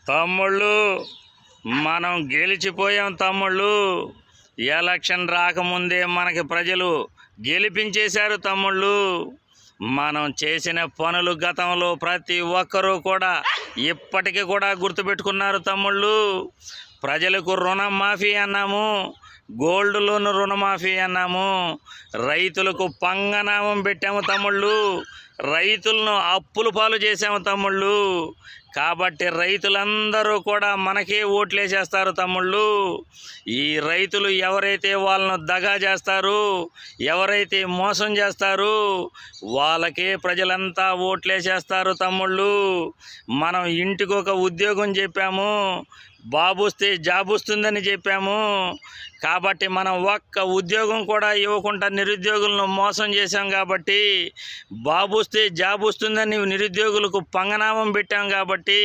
తమ్ముళ్ళు, మనం గెలిచిపోయాం తమ్ముళ్ళు. ఎలక్షన్ రాకముందే మనకి ప్రజలు గెలిపించేశారు తమ్ముళ్ళు. మనం చేసిన పనులు గతంలో ప్రతి ఒక్కరూ కూడా ఇప్పటికీ కూడా గుర్తుపెట్టుకున్నారు తమ్ముళ్ళు. ప్రజలకు రుణమాఫీ అన్నాము, గోల్డ్ లోన్ రుణమాఫీ అన్నాము, రైతులకు పంగనామం పెట్టాము తమ్ముళ్ళు, రైతులను అప్పుల పాలు చేసాము తమ్ముళ్ళు. కాబట్టి రైతులందరూ కూడా మనకే ఓట్లేసేస్తారు తమ్ముళ్ళు. ఈ రైతులు ఎవరైతే వాళ్ళను దగా చేస్తారు, ఎవరైతే మోసం చేస్తారు, వాళ్ళకే ప్రజలంతా ఓట్లేసేస్తారు తమ్ముళ్ళు. మనం ఇంటికి ఒక ఉద్యోగం చెప్పాము, బాబుస్తే జాబ్ వస్తుందని చెప్పాము. కాబట్టి మనం ఒక్క ఉద్యోగం కూడా ఇవ్వకుండా నిరుద్యోగులను మోసం చేశాం. కాబట్టి బాబుస్తే జాబ్ వస్తుందని నిరుద్యోగులకు పంగనామం పెట్టాం. కాబట్టి